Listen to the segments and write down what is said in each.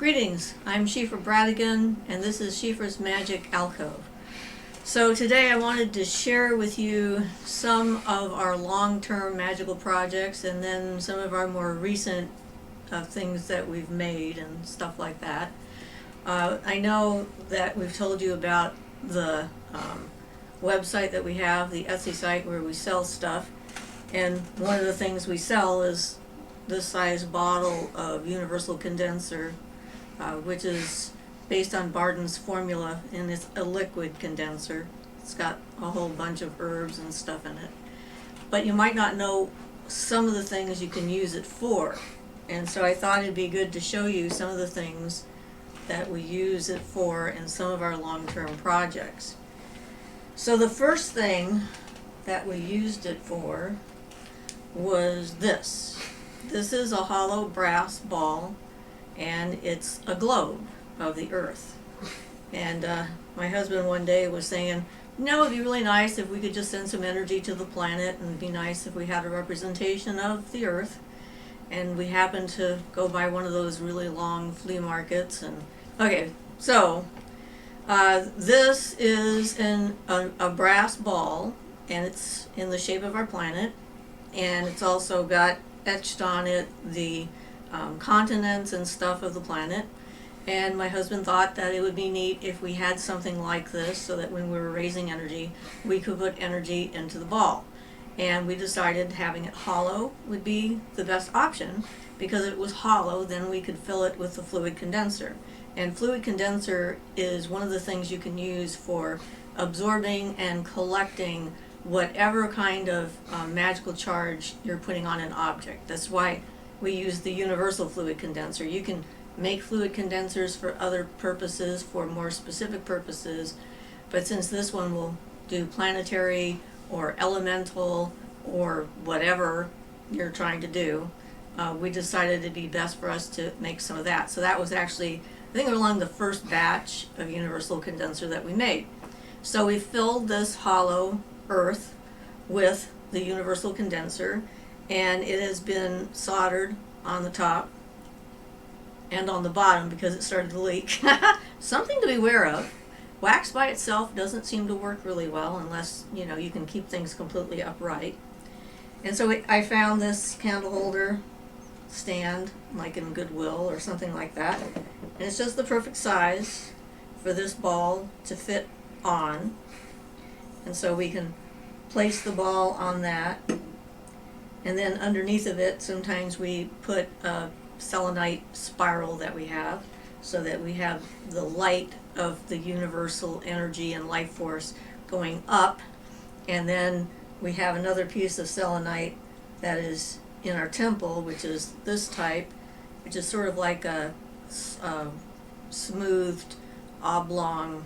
Greetings, I'm Siofra Bradigan, and this is Siofra's Magic Alcove. So today I wanted to share with you some of our long-term magical projects and then some of our more recent things that we've made and stuff like that. I know that we've told you about the website that we have, the Etsy site where we sell stuff, and one of the things we sell is this size bottle of Universal Condenser, which is based on Bardon's formula, and it's a liquid condenser. It's got a whole bunch of herbs and stuff in it. But you might not know some of the things you can use it for. And so I thought it'd be good to show you some of the things that we use it for in some of our long-term projects. So the first thing that we used it for was this. This is a hollow brass ball, and it's a globe of the earth. And my husband one day was saying, it'd be really nice if we could just send some energy to the planet, and it'd be nice if we had a representation of the earth. And we happened to go by one of those really long flea markets. And okay, so this is a brass ball, and it's in the shape of our planet, and it's also got etched on it the continents and stuff of the planet. And my husband thought that it would be neat if we had something like this so that when we were raising energy, we could put energy into the ball. And we decided having it hollow would be the best option, because if it was hollow, then we could fill it with the fluid condenser. And fluid condenser is one of the things you can use for absorbing and collecting whatever kind of magical charge you're putting on an object. That's why we use the universal fluid condenser. You can make fluid condensers for other purposes, for more specific purposes, but since this one will do planetary or elemental or whatever you're trying to do, we decided it'd be best for us to make some of that. So that was actually, I think, along the first batch of universal condenser that we made. So we filled this hollow earth with the universal condenser, and it has been soldered on the top and on the bottom because it started to leak. Something to be aware of. Wax by itself doesn't seem to work really well unless you can keep things completely upright. And so I found this candle holder stand, like in Goodwill or something like that, and it's just the perfect size for this ball to fit on. And so we can place the ball on that, and then underneath of it sometimes we put a selenite spiral that we have, so that we have the light of the universal energy and life force going up, and then we have another piece of selenite that is in our temple, which is this type, which is sort of like a smoothed oblong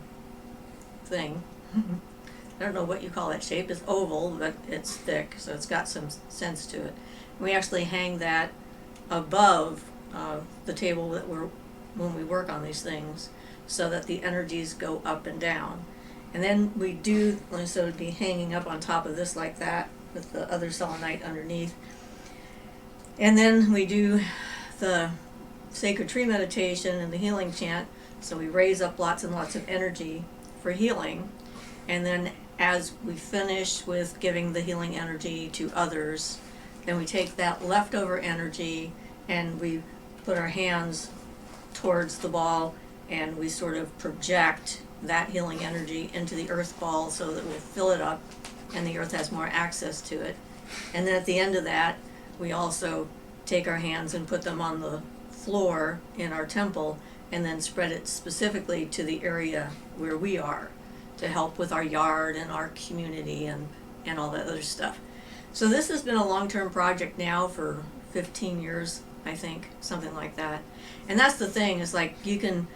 thing. I don't know what you call that shape. It's oval, but it's thick, so it's got some sense to it. We actually hang that above the table that when we work on these things, so that the energies go up and down. And then we do, so it'd be hanging up on top of this like that, with the other selenite underneath. And then we do the sacred tree meditation and the healing chant, so we raise up lots and lots of energy for healing. And then as we finish with giving the healing energy to others, then we take that leftover energy and we put our hands towards the ball, and we sort of project that healing energy into the earth ball so that we'll fill it up and the earth has more access to it. And then at the end of that, we also take our hands and put them on the floor in our temple, and then spread it specifically to the area where we are, to help with our yard and our community and all that other stuff. So this has been a long-term project now for 15 years, I think, something like that. And that's the thing, is like you can,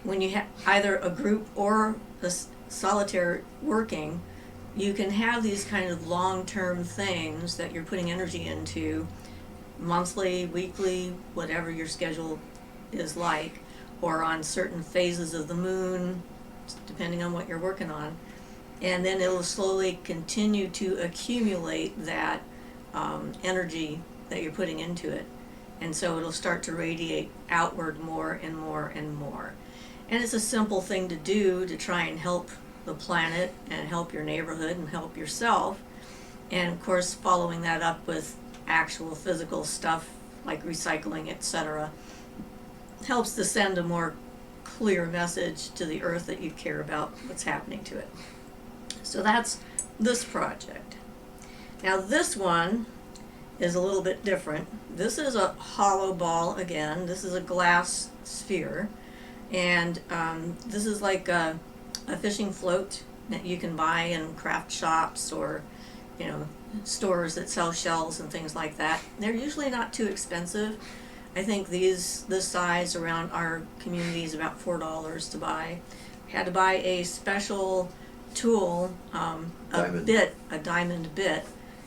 when you have either a group or a solitaire working, you can have these kind of long-term things that you're putting energy into, monthly, weekly, whatever your schedule is like, or on certain phases of the moon, depending on what you're working on. And then it will slowly continue to accumulate that energy that you're putting into it. and so it'll start to radiate outward more and more and more. And it's a simple thing to do to try and help the planet and help your neighborhood and help yourself. And of course, following that up with actual physical stuff like recycling, etc., helps to send a more clear message to the earth that you care about what's happening to it. So that's this project. Now this one is a little bit different. This is a hollow ball again. This is a glass sphere. And this is like a fishing float that you can buy in craft shops or, you know, stores that sell shells and things like that. They're usually not too expensive. I think this size around our community is about $4 to buy. Had to buy a special tool, a diamond bit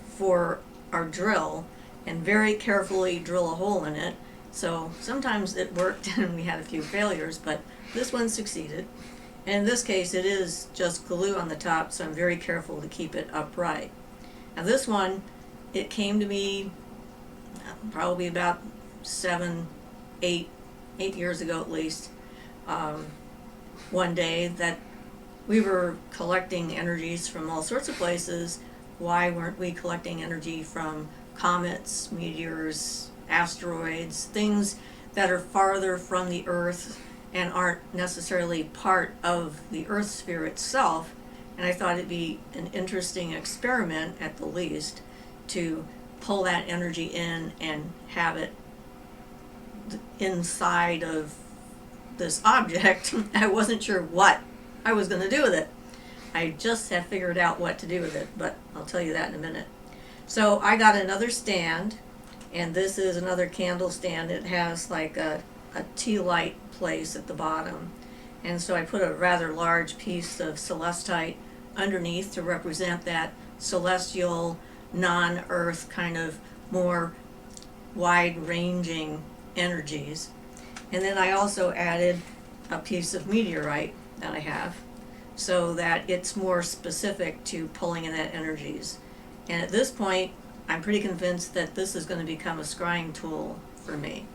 for our drill, and very carefully drill a hole in it. So sometimes it worked and we had a few failures, but this one succeeded. And in this case, it is just glue on the top, so I'm very careful to keep it upright. Now this one, it came to me probably about 8 years ago at least, one day, that we were collecting energies from all sorts of places. Why weren't we collecting energy from comets, meteors, asteroids, things that are farther from the Earth and aren't necessarily part of the Earth sphere itself? And I thought it'd be an interesting experiment, at the least, to pull that energy in and have it inside of this object. I wasn't sure what I was going to do with it. I just have figured out what to do with it, but I'll tell you that in a minute. So I got another stand, and this is another candle stand. It has like a tea light place at the bottom. And so I put a rather large piece of celestite underneath to represent that celestial, non-earth kind of more wide-ranging energies. And then I also added a piece of meteorite that I have, so that it's more specific to pulling in that energies. And at this point, I'm pretty convinced that this is going to become a scrying tool for me.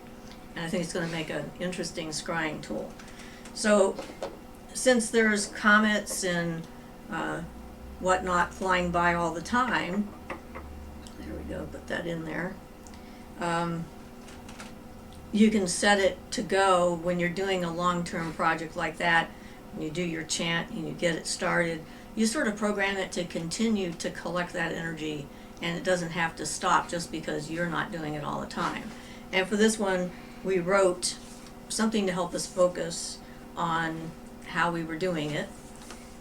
And I think it's going to make an interesting scrying tool. So since there's comets and whatnot flying by all the time, there we go, put that in there. You can set it to go when you're doing a long-term project like that. When you do your chant and you get it started, you sort of program it to continue to collect that energy, and it doesn't have to stop just because you're not doing it all the time. And for this one, we wrote something to help us focus on how we were doing it.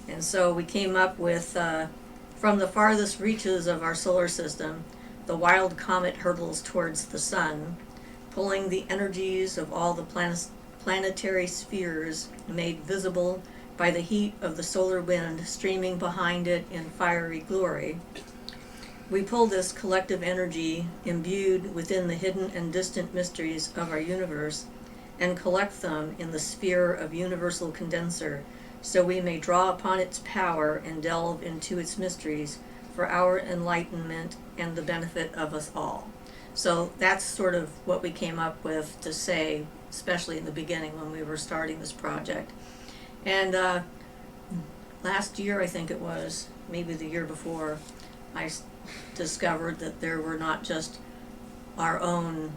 And so we came up with, from the farthest reaches of our solar system, the wild comet hurtles towards the sun, pulling the energies of all the planetary spheres made visible by the heat of the solar wind streaming behind it in fiery glory. We pull this collective energy imbued within the hidden and distant mysteries of our universe and collect them in the sphere of universal condenser, so we may draw upon its power and delve into its mysteries for our enlightenment and the benefit of us all. So that's sort of what we came up with to say, especially in the beginning when we were starting this project. And last year, I think it was, maybe the year before, I discovered that there were not just our own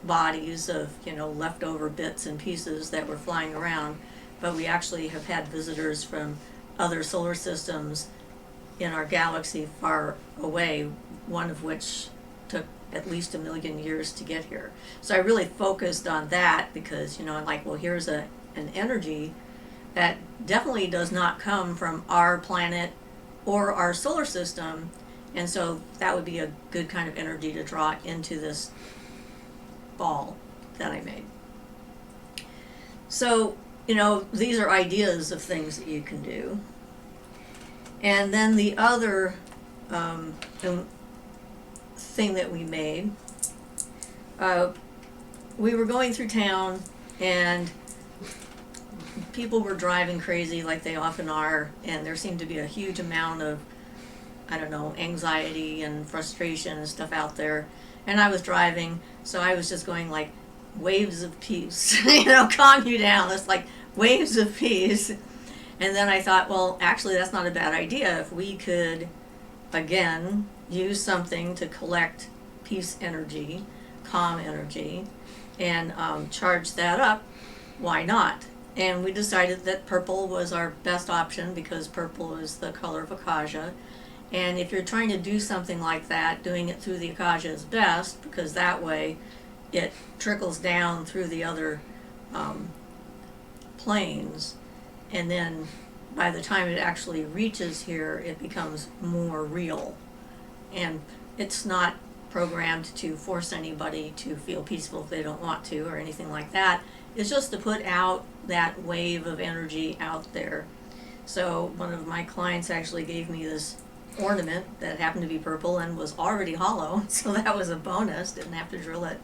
bodies of, leftover bits and pieces that were flying around, but we actually have had visitors from other solar systems in our galaxy far away, one of which took at least 1 million years to get here. So I really focused on that because, I'm like, well, here's an energy that definitely does not come from our planet or our solar system, and so that would be a good kind of energy to draw into this ball that I made. So, these are ideas of things that you can do. And then the other thing that we made, we were going through town and people were driving crazy like they often are, and there seemed to be a huge amount of I don't know, anxiety and frustration and stuff out there. And I was driving, so I was just going like waves of peace, calm you down. It's like waves of peace. And then I thought, well, actually, that's not a bad idea. If we could, again, use something to collect peace energy, calm energy, and charge that up, why not? And we decided that purple was our best option because purple is the color of Akasha. And if you're trying to do something like that, doing it through the Akasha is best, because that way it trickles down through the other planes, and then by the time it actually reaches here, it becomes more real. And it's not programmed to force anybody to feel peaceful if they don't want to or anything like that. It's just to put out that wave of energy out there. So one of my clients actually gave me this ornament that happened to be purple and was already hollow, so that was a bonus. Didn't have to drill it.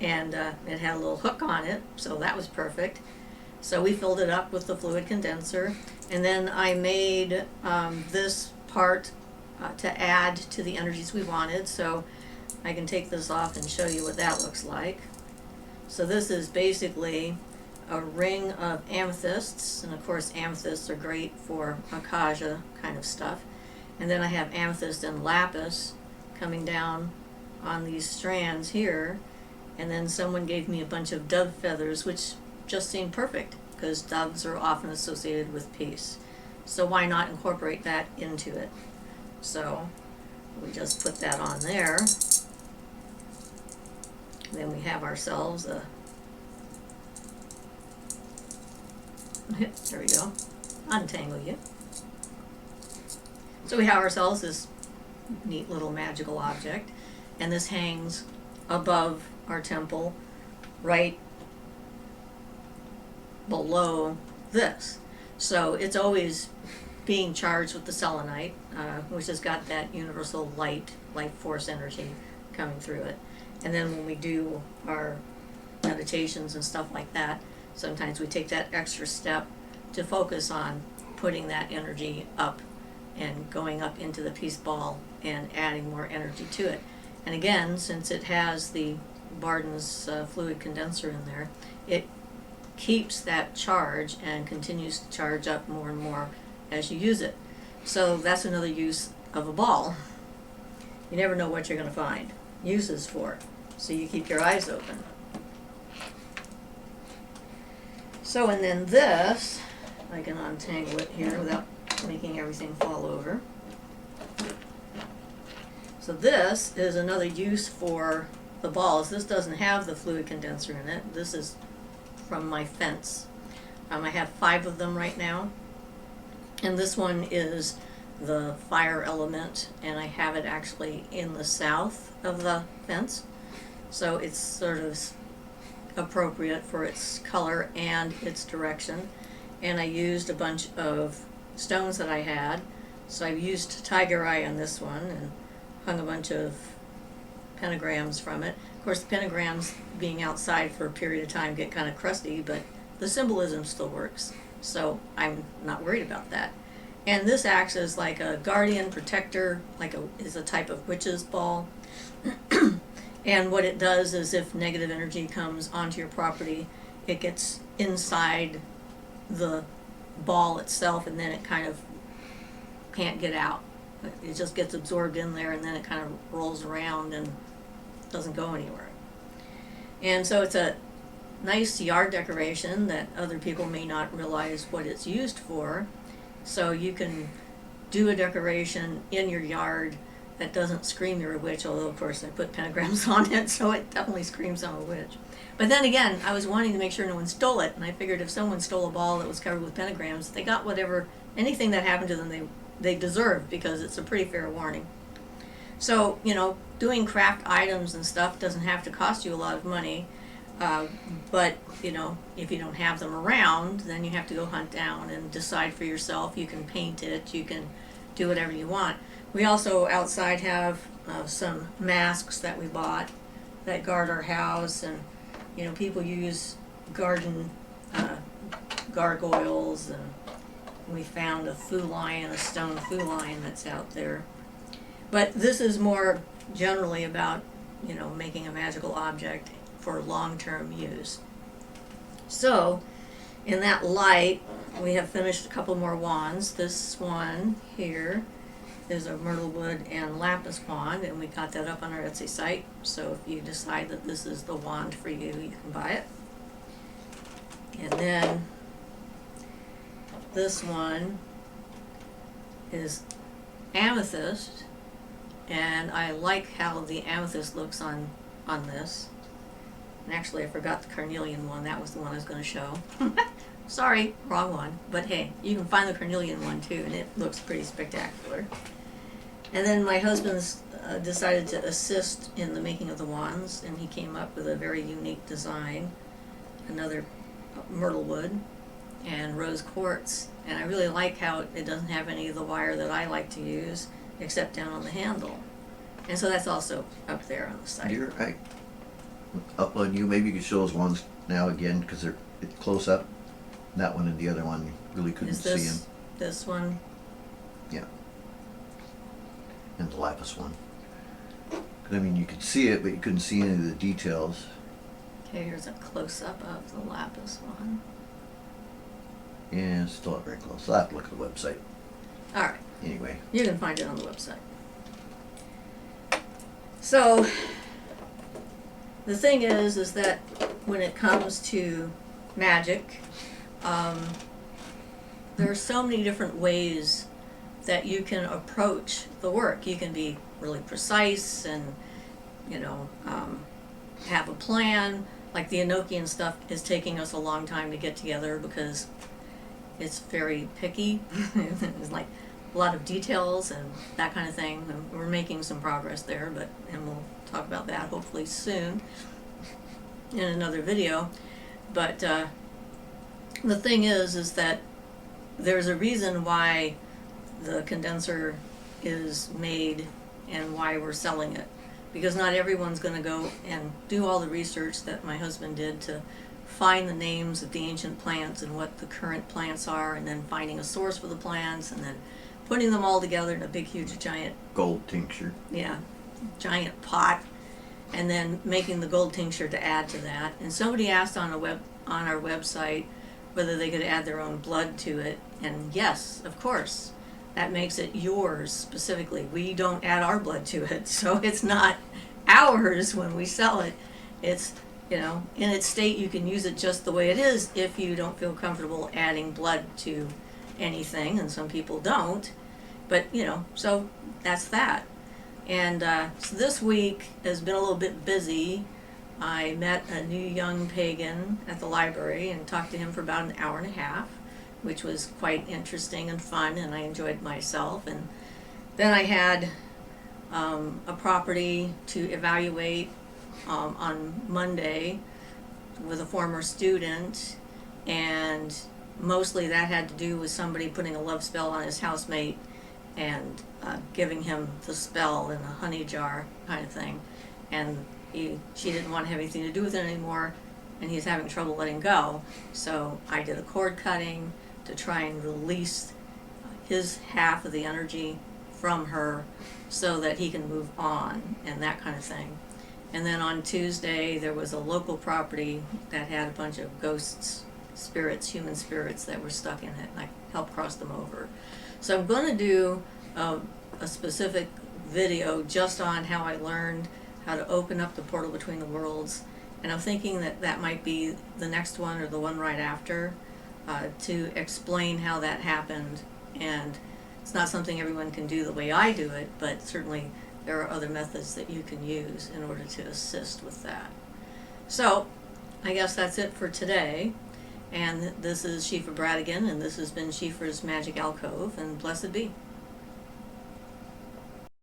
And it had a little hook on it, so that was perfect. So we filled it up with the fluid condenser, and then I made this part to add to the energies we wanted. So I can take this off and show you what that looks like. So this is basically a ring of amethysts, and of course amethysts are great for Akasha kind of stuff. And then I have amethyst and lapis coming down on these strands here. And then someone gave me a bunch of dove feathers, which just seemed perfect because doves are often associated with peace. So why not incorporate that into it? So we just put that on there. Then we have ourselves a, there we go, untangle you. So we have ourselves this neat little magical object, and this hangs above our temple right below this. So it's always being charged with the selenite, which has got that universal light force energy coming through it. And then when we do our meditations and stuff like that, sometimes we take that extra step to focus on putting that energy up and going up into the peace ball and adding more energy to it. And again, since it has the Bardon's fluid condenser in there, it keeps that charge and continues to charge up more and more as you use it. So that's another use of a ball. You never know what you're going to find uses for it, so you keep your eyes open. So, and then this, I can untangle it here without making everything fall over. So this is another use for the balls. This doesn't have the fluid condenser in it. This is from my fence. I have 5 of them right now. And this one is the fire element, and I have it actually in the south of the fence. So it's sort of appropriate for its color and its direction. And I used a bunch of stones that I had. So I used tiger eye on this one and hung a bunch of pentagrams from it. Of course, the pentagrams being outside for a period of time get kind of crusty, but the symbolism still works. So I'm not worried about that. And this acts as like a guardian protector, is a type of witch's ball. And what it does is if negative energy comes onto your property, it gets inside the ball itself, and then it kind of can't get out. It just gets absorbed in there, and then it kind of rolls around and doesn't go anywhere. And so it's a nice yard decoration that other people may not realize what it's used for. So you can do a decoration in your yard that doesn't scream you're a witch, although of course I put pentagrams on it, so it definitely screams I'm a witch. But then again, I was wanting to make sure no one stole it, and I figured if someone stole a ball that was covered with pentagrams, they got anything that happened to them they deserved, because it's a pretty fair warning. So, doing craft items and stuff doesn't have to cost you a lot of money, but, if you don't have them around, then you have to go hunt down and decide for yourself. You can paint it, you can do whatever you want. We also outside have some masks that we bought that guard our house, and people use garden gargoyles, and we found a stone foo lion that's out there But this is more generally about, you know, making a magical object for long-term use. So, in that light, we have finished a couple more wands. This one here is a myrtle wood and lapis wand, and we got that up on our Etsy site. So if you decide that this is the wand for you, you can buy it. And then this one is amethyst, and I like how the amethyst looks on this. And actually, I forgot the carnelian one. That was the one I was going to show. Sorry, wrong one. But hey, you can find the carnelian one too, and it looks pretty spectacular. And then my husband's decided to assist in the making of the wands, and he came up with a very unique design. Another myrtle wood and rose quartz. And I really like how it doesn't have any of the wire that I like to use, except down on the handle. And so that's also up there on the site. Here, I upload you. Maybe you could show those ones now again, because they're close up. That one and the other one, you really couldn't see them. This one? Yeah. And the lapis one. 'Cause, I mean, you could see it, but you couldn't see any of the details. Okay, here's a close-up of the lapis one. Yeah, it's still not very close. I'll have to look at the website. All right. Anyway. You can find it on the website. So, the thing is that when it comes to magic, there are so many different ways that you can approach the work. You can be really precise and, you know, have a plan. Like the Enochian stuff is taking us a long time to get together because it's very picky. It's like a lot of details and that kind of thing. And we're making some progress there, and we'll talk about that hopefully soon in another video. But the thing is that there's a reason why the condenser is made and why we're selling it. Because not everyone's going to go and do all the research that my husband did to find the names of the ancient plants and what the current plants are, and then finding a source for the plants, and then putting them all together in a big, huge, giant Gold tincture. Yeah, giant pot, and then making the gold tincture to add to that. And somebody asked on our website whether they could add their own blood to it, and yes, of course. That makes it yours specifically. We don't add our blood to it, so it's not ours when we sell it. It's, you know, in its state you can use it just the way it is if you don't feel comfortable adding blood to anything, and some people don't. But, you know, so that's that. And so this week has been a little bit busy. I met a new young pagan at the library and talked to him for about an hour and a half, which was quite interesting and fun, and I enjoyed myself. And then I had a property to evaluate on Monday with a former student, and mostly that had to do with somebody putting a love spell on his housemate and giving him the spell in a honey jar kind of thing. And she didn't want to have anything to do with it anymore, and he's having trouble letting go. So I did a cord cutting to try and release his half of the energy from her so that he can move on and that kind of thing. And then on Tuesday there was a local property that had a bunch of ghosts, spirits, human spirits that were stuck in it, and I helped cross them over. So I'm going to do a specific video just on how I learned how to open up the portal between the worlds, and I'm thinking that that might be the next one or the one right after, to explain how that happened. And it's not something everyone can do the way I do it, but certainly there are other methods that you can use in order to assist with that. So I guess that's it for today. And this is Siofra Bradigan, and this has been Siofra's Magic Alcove, and blessed be.